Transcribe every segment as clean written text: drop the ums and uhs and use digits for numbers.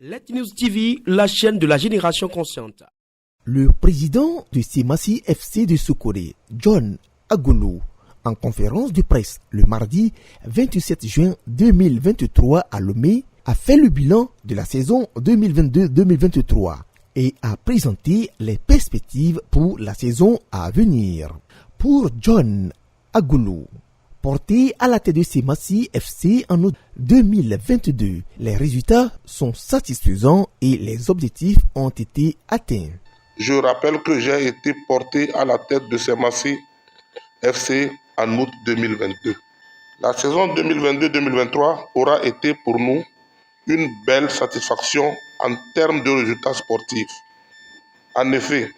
Let News TV, la chaîne de la génération consciente. Le président de Semassi FC de Soukore, John Agolo, en conférence de presse le mardi 27 juin 2023 à Lomé, a fait le bilan de la saison 2022-2023 et a présenté les perspectives pour la saison à venir. Pour John Agolo, porté à la tête de Semassi FC en août 2022, les résultats sont satisfaisants et les objectifs ont été atteints. Je rappelle que j'ai été porté à la tête de Semassi FC en août 2022. La saison 2022-2023 aura été pour nous une belle satisfaction en termes de résultats sportifs. En effet,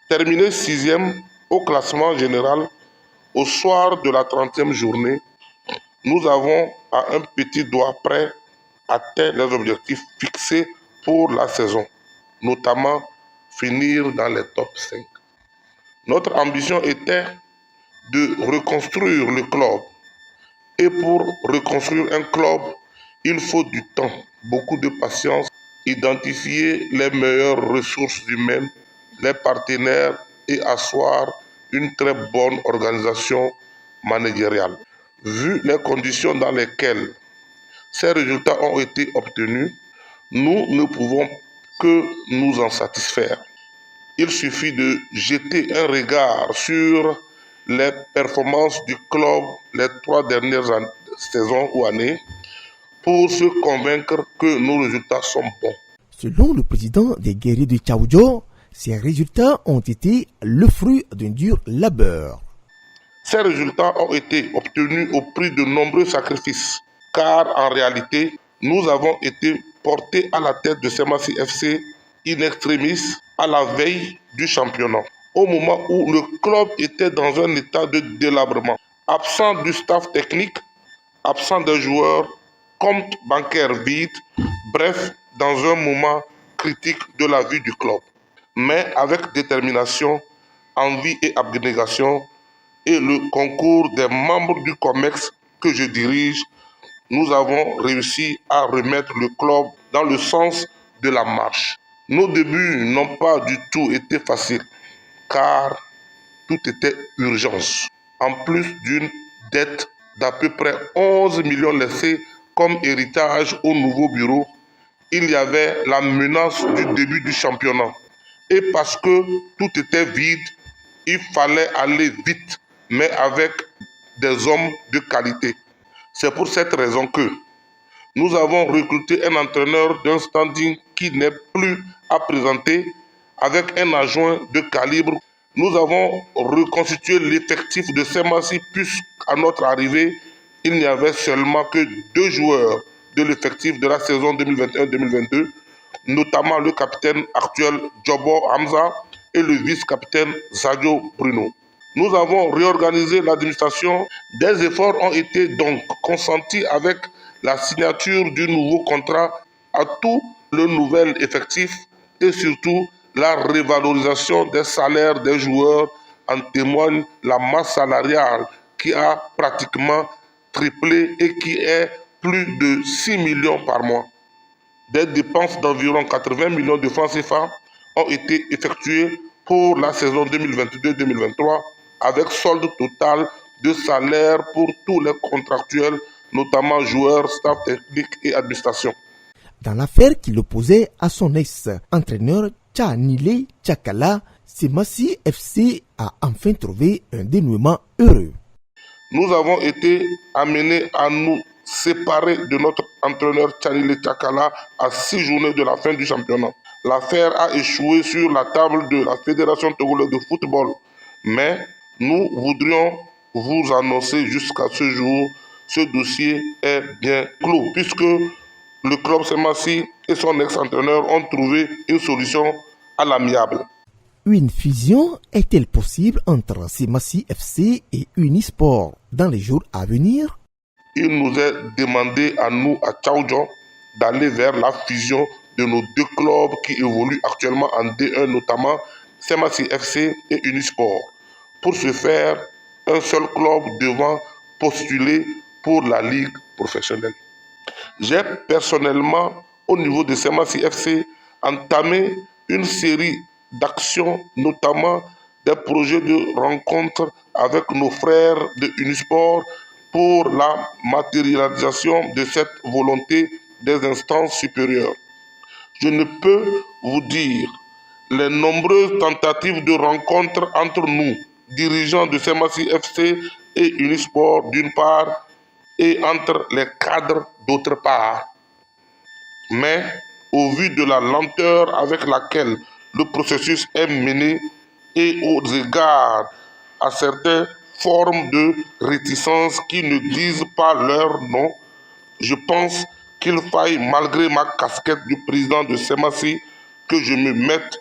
terminer 6e au classement général au soir de la 30e journée, nous avons à un petit doigt près atteint les objectifs fixés pour la saison, notamment finir dans les top 5. Notre ambition était de reconstruire le club. Et pour reconstruire un club, il faut du temps, beaucoup de patience, identifier les meilleures ressources humaines, les partenaires et asseoir une très bonne organisation managériale. Vu les conditions dans lesquelles ces résultats ont été obtenus, nous ne pouvons que nous en satisfaire. Il suffit de jeter un regard sur les performances du club les 3 dernières saisons ou années pour se convaincre que nos résultats sont bons. Selon le président des guerriers de Tchaoudjo, ces résultats ont été le fruit d'un dur labeur. Ces résultats ont été obtenus au prix de nombreux sacrifices, car en réalité, nous avons été portés à la tête de Semassi FC in extremis à la veille du championnat, au moment où le club était dans un état de délabrement, absent du staff technique, absent des joueurs, compte bancaire vide, bref, dans un moment critique de la vie du club. Mais avec détermination, envie et abnégation, et le concours des membres du COMEX que je dirige, nous avons réussi à remettre le club dans le sens de la marche. Nos débuts n'ont pas du tout été faciles, car tout était urgence. En plus d'une dette d'à peu près 11 millions laissée comme héritage au nouveau bureau, il y avait la menace du début du championnat. Et parce que tout était vide, il fallait aller vite, mais avec des hommes de qualité. C'est pour cette raison que nous avons recruté un entraîneur d'un standing qui n'est plus à présenter avec un adjoint de calibre. Nous avons reconstitué l'effectif de Semassi puisqu'à notre arrivée, il n'y avait seulement que 2 joueurs de l'effectif de la saison 2021-2022, notamment le capitaine actuel Djobo Hamza et le vice-capitaine Sadio Bruno. Nous avons réorganisé l'administration. Des efforts ont été donc consentis avec la signature du nouveau contrat à tout le nouvel effectif et surtout la révalorisation des salaires des joueurs. En témoigne la masse salariale qui a pratiquement triplé et qui est plus de 6 millions par mois. Des dépenses d'environ 80 millions de francs CFA ont été effectuées pour la saison 2022-2023 avec solde total de salaire pour tous les contractuels, notamment joueurs, staff technique et administration. Dans l'affaire qui l'opposait à son ex-entraîneur Tchanile Tchakala, Semassi FC a enfin trouvé un dénouement heureux. Nous avons été amenés à nous séparer de notre entraîneur Tchanile Tchakala à 6 journées de la fin du championnat. L'affaire a échoué sur la table de la Fédération togolaise de football, mais nous voudrions vous annoncer jusqu'à ce jour, ce dossier est bien clos, puisque le club Semassi et son ex-entraîneur ont trouvé une solution à l'amiable. Une fusion est-elle possible entre Semassi FC et Unisport dans les jours à venir? Il nous est demandé à nous, à Tchaoudjo, d'aller vers la fusion de nos 2 clubs qui évoluent actuellement en D1, notamment Semassi FC et Unisport. Pour ce faire, un seul club devant postuler pour la ligue professionnelle. J'ai personnellement au niveau de Semassi FC, entamer une série d'actions, notamment des projets de rencontres avec nos frères de Unisport pour la matérialisation de cette volonté des instances supérieures. Je ne peux vous dire les nombreuses tentatives de rencontres entre nous, dirigeants de Semassi FC et Unisport d'une part, et entre les cadres d'autre part. Mais au vu de la lenteur avec laquelle le processus est mené et aux égards à certaines formes de réticence qui ne disent pas leur nom, je pense qu'il faille, malgré ma casquette du président de Semassi, que je me mette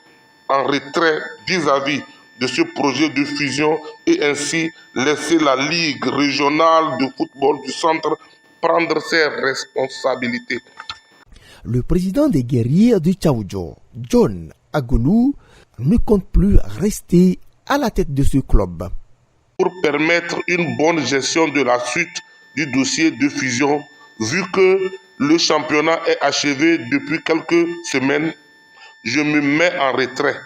en retrait vis-à-vis de ce projet de fusion et ainsi laisser la Ligue régionale de football du centre prendre ses responsabilités. Le président des guerriers du Tchaoudjo, John Agolou, ne compte plus rester à la tête de ce club. Pour permettre une bonne gestion de la suite du dossier de fusion, vu que le championnat est achevé depuis quelques semaines, je me mets en retrait.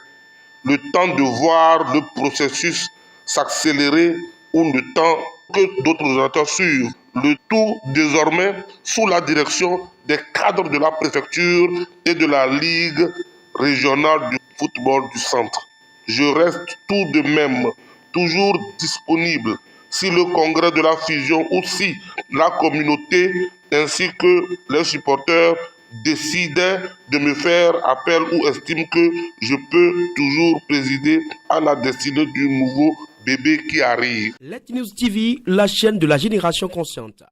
Le temps de voir le processus s'accélérer ou le temps que d'autres acteurs suivent. Le tout désormais sous la direction des cadres de la préfecture et de la Ligue régionale du football du centre. Je reste tout de même toujours disponible si le congrès de la fusion ou si la communauté ainsi que les supporters décidaient de me faire appel ou estiment que je peux toujours présider à la destinée du nouveau bébé qui arrive. Let News TV, la chaîne de la génération consciente.